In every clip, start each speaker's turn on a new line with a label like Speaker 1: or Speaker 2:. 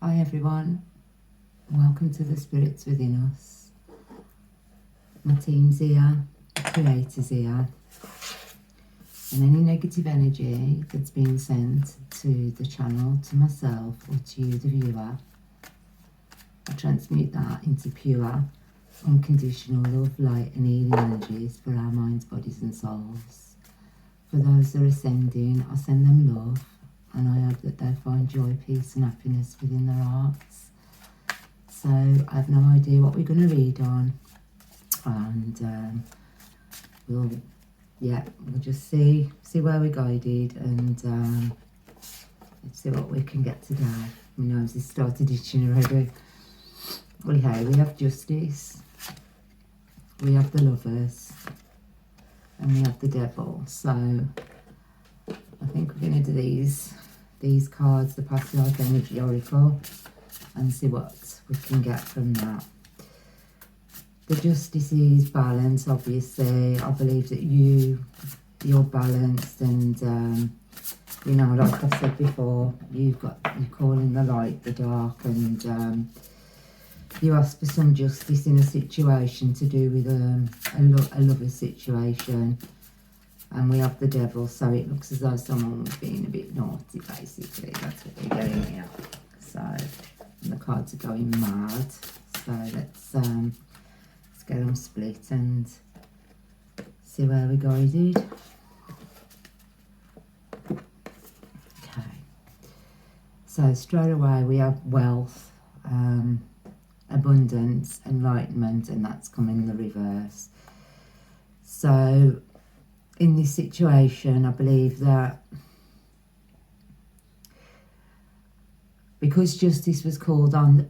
Speaker 1: Hi everyone, welcome to the Spirits Within Us. My team's here, the creator's here, and any negative energy that's been sent to the channel, to myself or to you, the viewer, I transmute that into pure, unconditional love, light and healing energies for our minds, bodies and souls. For those that are ascending, I send them love, and I hope that they find joy, peace and happiness within their hearts. So I have no idea what we're going to read on, and we'll just see where we're guided, and let's see what we can get today. My nose has started itching already. Well, hey, we have justice, we have the lovers, and we have the devil. So I think we're going to do these cards, the past life energy oracle, and see what we can get from that. The justice is balance, obviously. I believe that you're balanced, and you know, like I've said before, you're calling the light the dark, and you ask for some justice in a situation to do with a lover's situation. And we have the devil, so it looks as though someone was being a bit naughty, basically. That's what we're getting here. So, and the cards are going mad. So let's get them split and see where we're guided. Okay. So straight away we have wealth, abundance, enlightenment, and that's come in the reverse. So in this situation, I believe that because justice was called on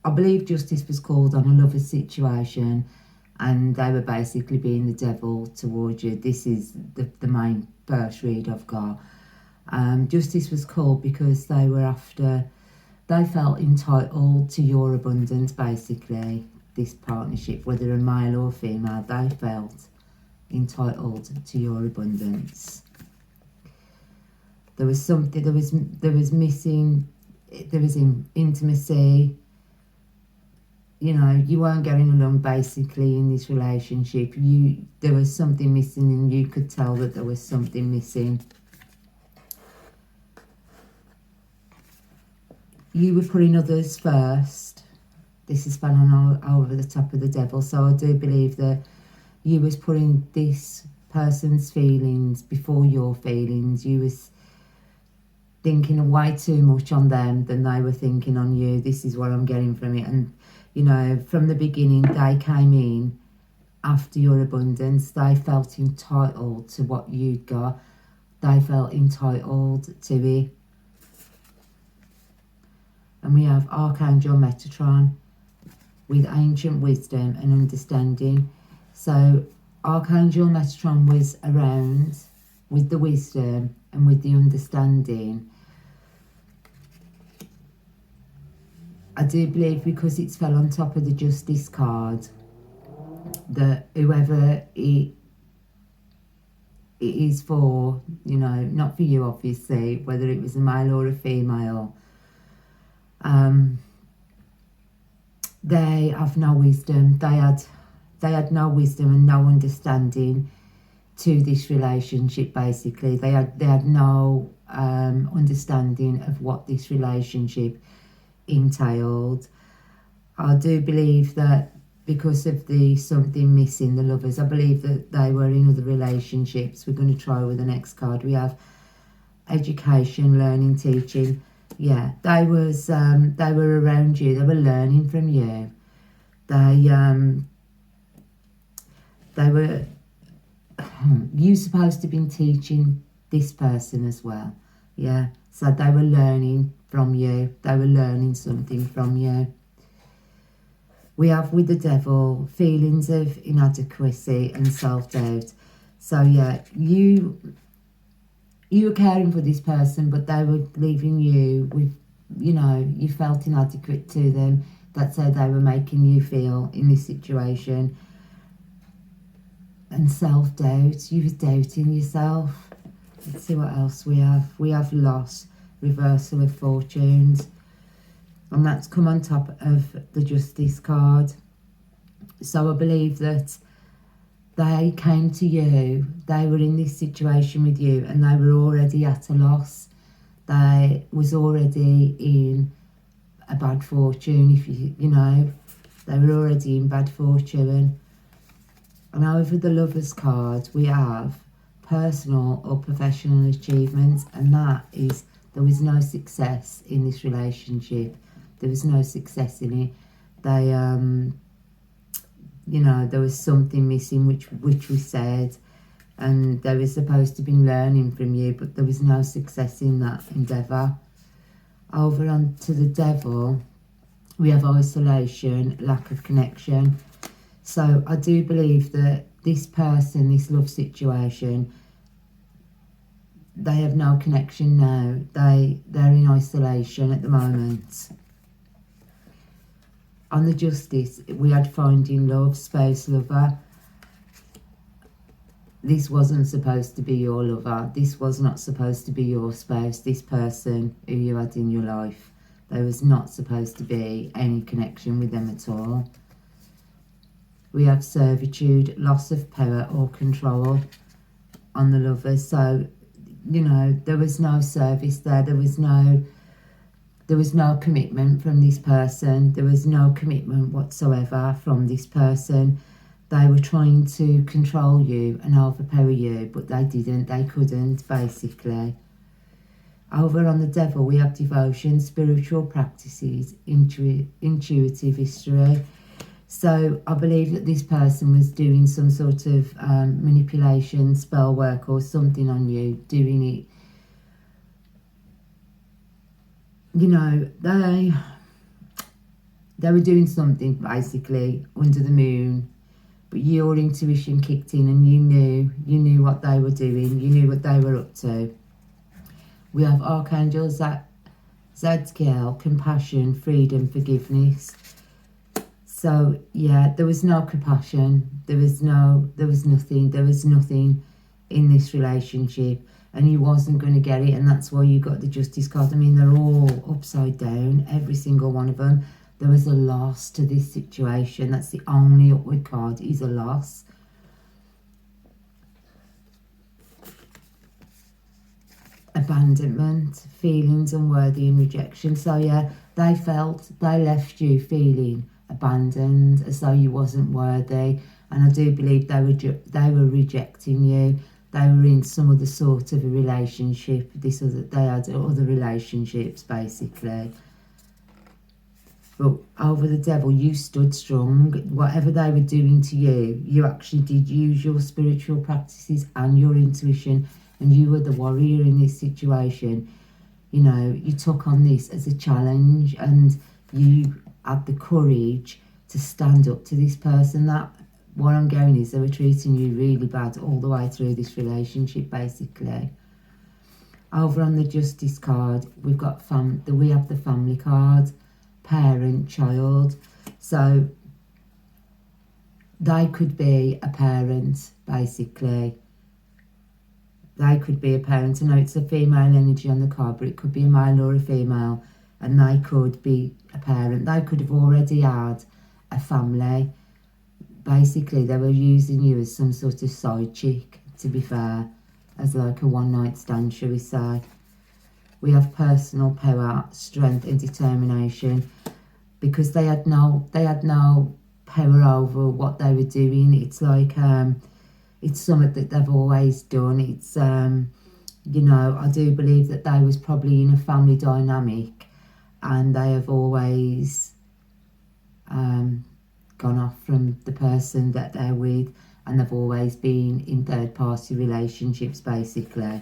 Speaker 1: I believe justice was called on a lover's situation, and they were basically being the devil towards you. This is the main first read I've got. Justice was called because they felt entitled to your abundance, basically. This partnership, whether a male or female, they felt entitled to your abundance. There was something, there was missing, there was intimacy. You know, you weren't getting along basically in this relationship. There was something missing, and you could tell that there was something missing. You were putting others first. This is spelled on over the top of the devil. So I do believe that you was putting this person's feelings before your feelings. You was thinking way too much on them than they were thinking on you. This is what I'm getting from it. And, you know, from the beginning, they came in after your abundance. They felt entitled to what you'd got. They felt entitled to it. And we have Archangel Metatron with ancient wisdom and understanding. So Archangel Metatron was around with the wisdom and with the understanding. I do believe, because it's fell on top of the justice card, that whoever it is for, you know, not for you obviously, whether it was a male or a female, they have no wisdom. They had no wisdom and no understanding to this relationship, basically. They had no understanding of what this relationship entailed. I do believe that because of the something missing, the lovers, I believe that they were in other relationships. We're going to try with the next card. We have education, learning, teaching. Yeah, they were around you. They were learning from you. They were, you supposed to have been teaching this person as well. Yeah, so they were learning from you. They were learning something from you. We have with the devil feelings of inadequacy and self-doubt. So yeah, you were caring for this person, but they were leaving you with, you know, you felt inadequate to them. That's how they were making you feel in this situation. And self-doubt, you were doubting yourself. Let's see what else we have. We have loss, reversal of fortunes. And that's come on top of the Justice card. So I believe that they came to you, they were in this situation with you, and they were already at a loss. They was already in a bad fortune, if you know, they were already in bad fortune. And over the Lovers card, we have personal or professional achievements, and that is, there was no success in this relationship. There was no success in it. They, you know, there was something missing, which we said, and they were supposed to be learning from you, but there was no success in that endeavour. Over on to the Devil, we have isolation, lack of connection. So I do believe that this person, this love situation, they have no connection now. They're in isolation at the moment. On the Justice, we had finding love, spouse, lover. This wasn't supposed to be your lover. This was not supposed to be your spouse. This person who you had in your life, there was not supposed to be any connection with them at all. We have servitude, loss of power or control on the Lovers. So, you know, there was no service there. There was no commitment from this person. There was no commitment whatsoever from this person. They were trying to control you and overpower you, but they didn't. They couldn't, basically. Over on the Devil, we have devotion, spiritual practices, intuitive history. So I believe that this person was doing some sort of manipulation, spell work or something on you, doing it. You know, they were doing something basically under the moon, but your intuition kicked in and you knew what they were doing, you knew what they were up to. We have Archangel Zadkiel, compassion, freedom, forgiveness. So yeah, there was no compassion, there was nothing in this relationship, and he wasn't going to get it, and that's why you got the Justice card. I mean, they're all upside down, every single one of them. There was a loss to this situation. That's the only upward card, is a loss. Abandonment, feelings unworthy and rejection. So yeah, they left you feeling abandoned, as though you wasn't worthy, and I do believe they were rejecting you. They were in some other sort of a relationship. They had other relationships basically. But over the Devil, you stood strong. Whatever they were doing to you, you actually did use your spiritual practices and your intuition, and you were the warrior in this situation. You know, you took on this as a challenge, and you had the courage to stand up to this person. That, what I'm going is, they were treating you really bad all the way through this relationship basically. Over on the Justice card, we have the family card, parent, child. So they could be a parent basically. They could be a parent. I know it's a female energy on the card, but it could be a male or a female, and they could be a parent. They could have already had a family. Basically, they were using you as some sort of side chick, to be fair, as like a one-night stand, shall we say. We have personal power, strength and determination, because they had no power over what they were doing. It's like it's something that they've always done. It's you know, I do believe that they was probably in a family dynamic, and they have always gone off from the person that they're with, and they've always been in third-party relationships basically.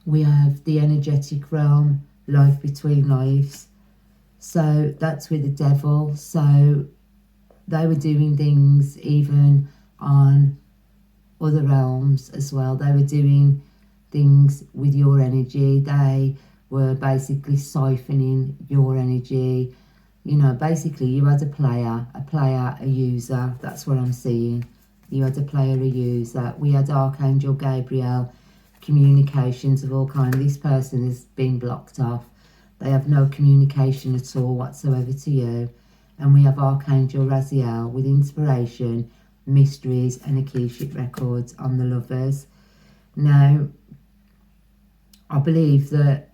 Speaker 1: We have the energetic realm, life between lives. So that's with the Devil. So they were doing things even on other realms as well. They were doing things with your energy. They were basically siphoning your energy. You know, basically you had a player, a user. That's what I'm seeing. You had a player, a user. We had Archangel Gabriel, communications of all kinds. This person has been blocked off. They have no communication at all whatsoever to you. And we have Archangel Raziel with inspiration, mysteries and Akashic records on the lovers. Now, I believe that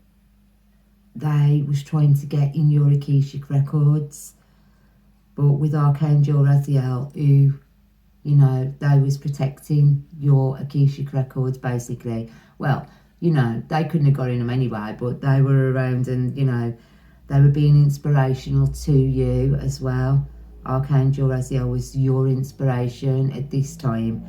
Speaker 1: they was trying to get in your Akashic records, but with Archangel Raziel, who, you know, they was protecting your Akashic records basically. Well, you know, they couldn't have got in them anyway, but they were around and, you know, they were being inspirational to you as well. Archangel Raziel was your inspiration at this time.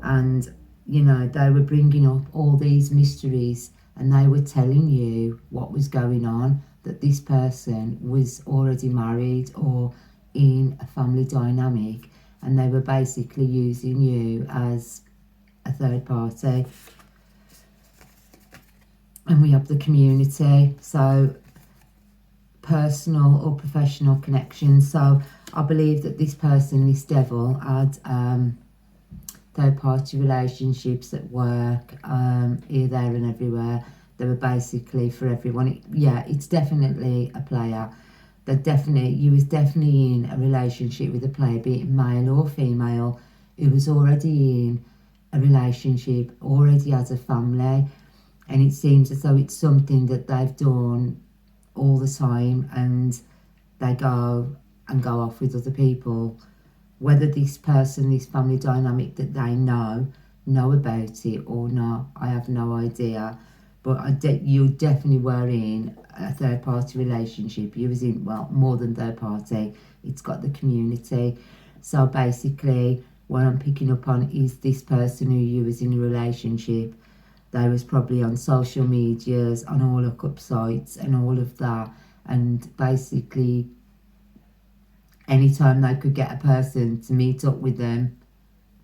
Speaker 1: And, you know, they were bringing up all these mysteries and they were telling you what was going on, that this person was already married or in a family dynamic, and they were basically using you as a third party. And we have the community, so personal or professional connections. So I believe that this person, this devil, had third party relationships at work, here, there and everywhere. They were basically for everyone. It's definitely a player. You was definitely in a relationship with a player, be it male or female, who was already in a relationship, already has a family, and it seems as though it's something that they've done all the time, and they go off with other people. Whether this person, this family dynamic that they know about it or not, I have no idea. But you definitely were in a third party relationship. You was in, well, more than third party. It's got the community. So basically, what I'm picking up on is this person who you was in a relationship. They was probably on social medias, on all hookup sites and all of that. And basically, anytime they could get a person to meet up with them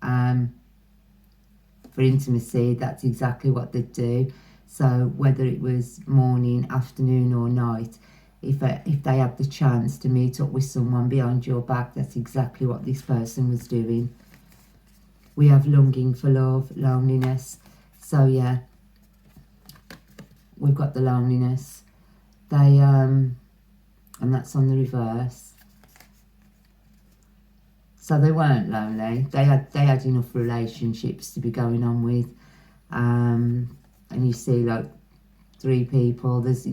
Speaker 1: for intimacy, that's exactly what they'd do. So whether it was morning, afternoon or night, if they had the chance to meet up with someone behind your back, that's exactly what this person was doing. We have longing for love, loneliness. So yeah, we've got the loneliness. They and that's on the reverse. So they weren't lonely. They had enough relationships to be going on with. And you see like 3 people. There's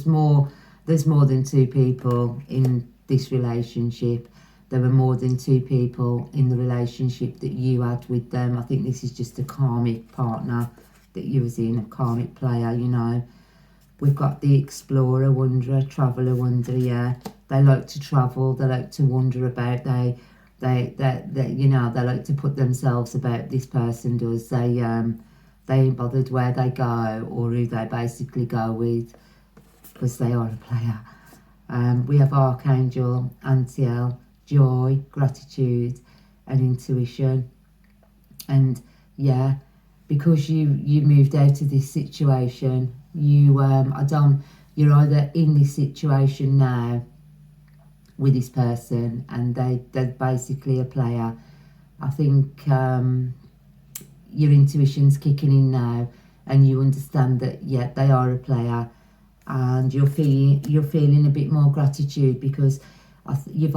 Speaker 1: more than 2 people in this relationship. There were more than 2 people in the relationship that you had with them. I think this is just a karmic partner that you was in, a karmic player, you know. We've got the explorer, wanderer, traveller, wanderer, yeah. They like to travel, they like to wander about, they like to put themselves about. This person does. They ain't bothered where they go or who they basically go with, because they are a player. We have Archangel Antiel, joy, gratitude and intuition. And yeah, because you moved out of this situation, you're either in this situation now with this person and they're basically a player. I think your intuition's kicking in now and you understand that, yeah, they are a player, and you're feeling a bit more gratitude because you've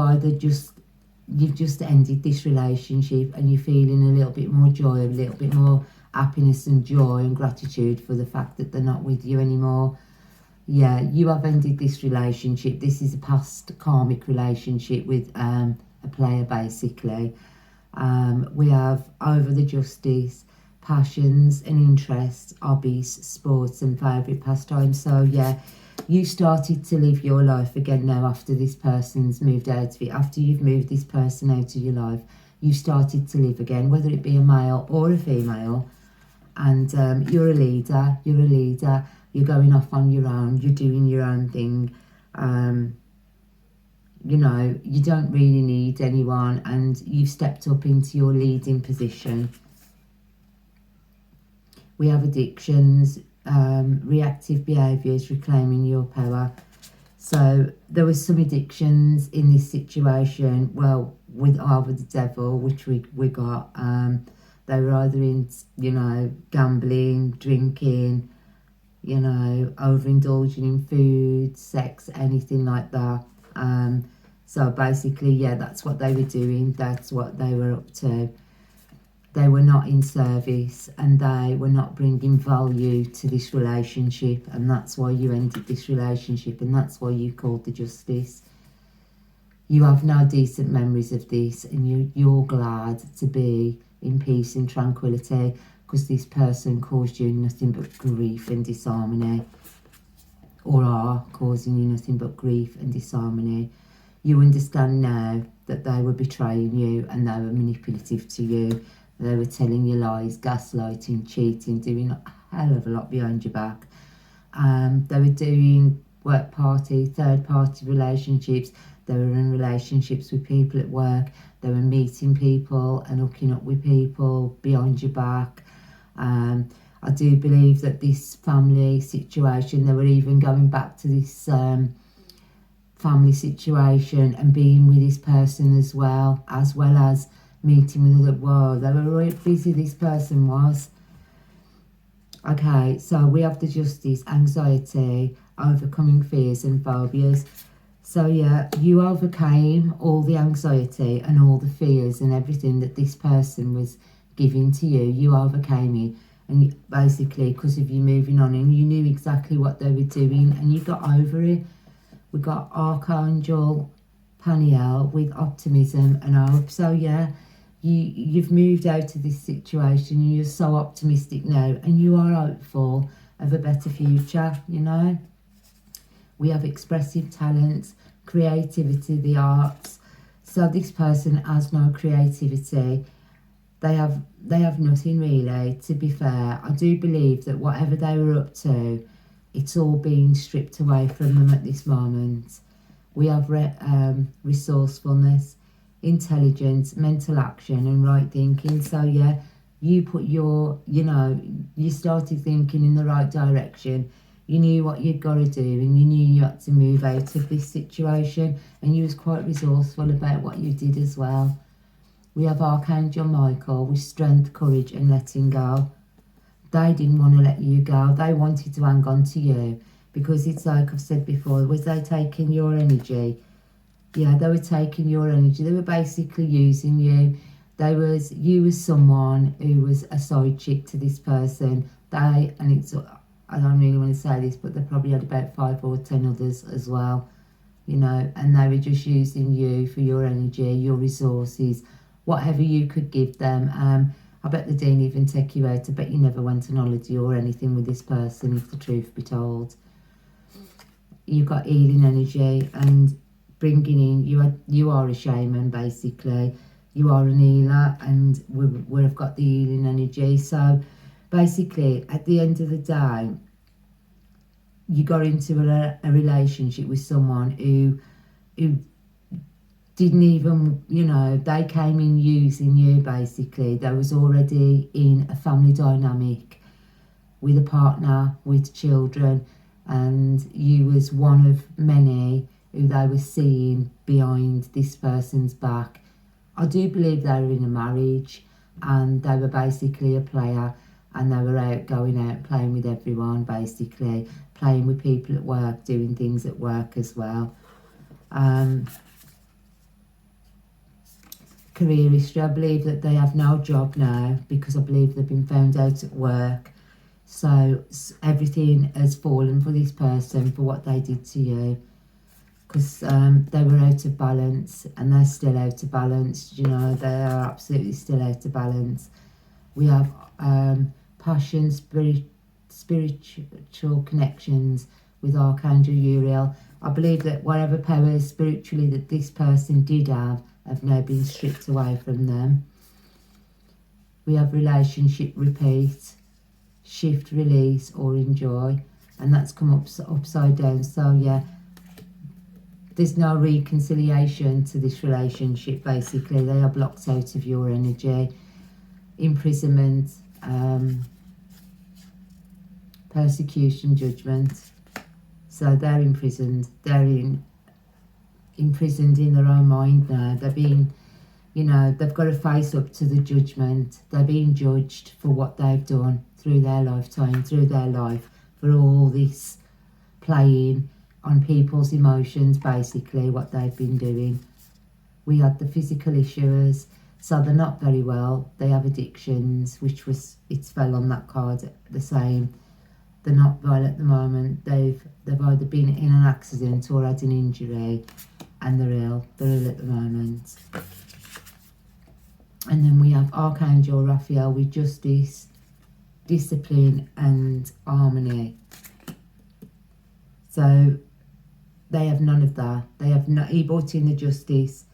Speaker 1: just ended this relationship and you're feeling a little bit more joy, a little bit more happiness and joy and gratitude for the fact that they're not with you anymore. Yeah, you have ended this relationship. This is a past karmic relationship with a player basically. We have over the justice, passions and interests, hobbies, sports and favourite pastimes. So yeah, you started to live your life again now after this person's moved out of it. After you've moved this person out of your life, you started to live again, whether it be a male or a female. And you're a leader, you're going off on your own, you're doing your own thing. You know, you don't really need anyone, and you've stepped up into your leading position. We have addictions, reactive behaviours, reclaiming your power. So there was some addictions in this situation, well, with either the devil, which we got. They were either in, you know, gambling, drinking, you know, overindulging in food, sex, anything like that. So basically, yeah, that's what they were doing. That's what they were up to. They were not in service and they were not bringing value to this relationship, and that's why you ended this relationship, and that's why you called the justice. You have no decent memories of this, and you're glad to be in peace and tranquility because this person caused you nothing but grief and disharmony, or are causing you nothing but grief and disharmony. You understand now that they were betraying you and they were manipulative to you. They were telling you lies, gaslighting, cheating, doing a hell of a lot behind your back. They were doing work party, third party relationships. They were in relationships with people at work. They were meeting people and hooking up with people behind your back. I do believe that this family situation, they were even going back to this family situation and being with this person as well as meeting with other. Whoa, they were really busy, this person was. Okay, so we have the justice, anxiety, overcoming fears and phobias. So yeah, you overcame all the anxiety and all the fears and everything that this person was giving to you. You overcame it, and basically because of you moving on, and you knew exactly what they were doing and you got over it. We got Archangel Paniel with optimism and hope. So yeah, you've moved out of this situation. You're so optimistic now and you are hopeful of a better future, you know. We have expressive talents, creativity, the arts. So this person has no creativity. They have nothing really, to be fair. I do believe that whatever they were up to, it's all being stripped away from them at this moment. We have resourcefulness, intelligence, mental action and right thinking. So yeah, you put your, you started thinking in the right direction. You knew what you'd got to do and you knew you had to move out of this situation, and you was quite resourceful about what you did as well. We have Archangel Michael with strength, courage and letting go. They didn't want to let you go. They wanted to hang on to you because it's like I've said before, was they taking your energy? Yeah, they were taking your energy. They were basically using you. You was someone who was a side chick to this person. I don't really want to say this, but they probably had about 5 or 10 others as well, and they were just using you for your energy, your resources, whatever you could give them. I bet they didn't even take you out. I bet you never went on holiday or anything with this person, if the truth be told. You've got healing energy and bringing in, you are a shaman basically. You are an healer, and we've got the healing energy. So basically, at the end of the day, you got into a relationship with someone who didn't even, they came in using you basically. They was already in a family dynamic with a partner, with children, and you was one of many who they were seeing behind this person's back. I do believe they were in a marriage and they were basically a player, and they were going out playing with everyone basically, playing with people at work, doing things at work as well. Career history, I believe that they have no job now because I believe they've been found out at work. So everything has fallen for this person for what they did to you, because they were out of balance and they're still out of balance. They are absolutely still out of balance. We have passion, spiritual connections with Archangel Uriel. I believe that whatever powers spiritually that this person did have now been stripped away from them. We have relationship repeat, shift, release or enjoy, and that's come up upside down. So yeah, there's no reconciliation to this relationship basically. They are blocked out of your energy. Imprisonment, persecution, judgment. So they're imprisoned. They're imprisoned in their own mind now. They're being, they've got to face up to the judgment. They're being judged for what they've done through their lifetime, through their life, for all this playing on people's emotions, basically what they've been doing. We had the physical issues, so they're not very well. They have addictions, which was, it fell on that card the same. They're not well at the moment. They've either been in an accident or had an injury, and they're ill. They're ill at the moment. And then we have Archangel Raphael with justice, discipline and harmony. So they have none of that. They have not. He brought in the justice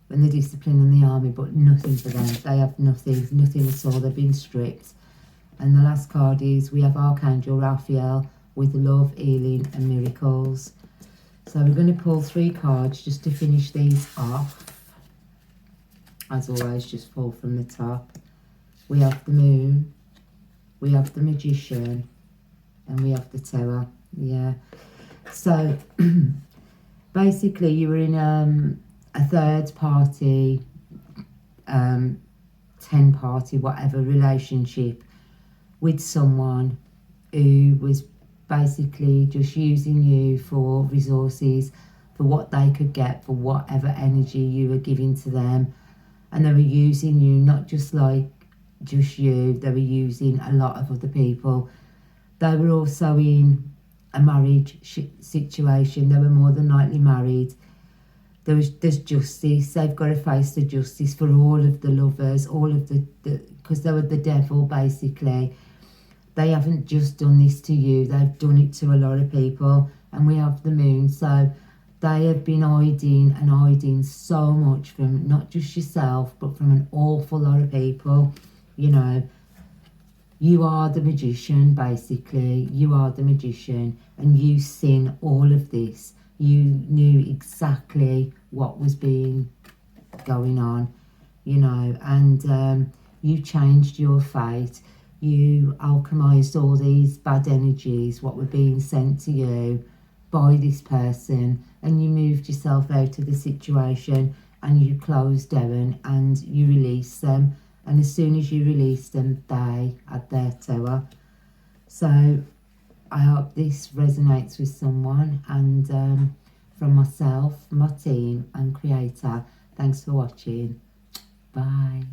Speaker 1: and the discipline and the army, but nothing for them. They have nothing at all. They've been stripped. And the last card is, we have Archangel Raphael with love, healing and miracles. So we're going to pull 3 cards just to finish these off. As always, just pull from the top. We have the Moon, we have the Magician, and we have the Tower. Yeah. So basically you were in a third party, 10 party, whatever relationship with someone who was basically just using you for resources, for what they could get, for whatever energy you were giving to them. And they were using you, not just like just you, they were using a lot of other people. They were also in a marriage situation. They were more than likely married. There's justice. They've got to face the justice for all of the lovers, all of the because they were the devil, basically. They haven't just done this to you, they've done it to a lot of people. And we have the Moon, so they have been hiding so much from not just yourself, but from an awful lot of people. You know, you are the magician, basically. You are the magician, and you seen all of this. You knew exactly what was going on, you know, and you changed your fate. You alchemized all these bad energies, what were being sent to you by this person, and you moved yourself out of the situation, and you closed down and you released them. And as soon as you released them, they had their tower. So I hope this resonates with someone, and from myself, my team and creator, thanks for watching. Bye.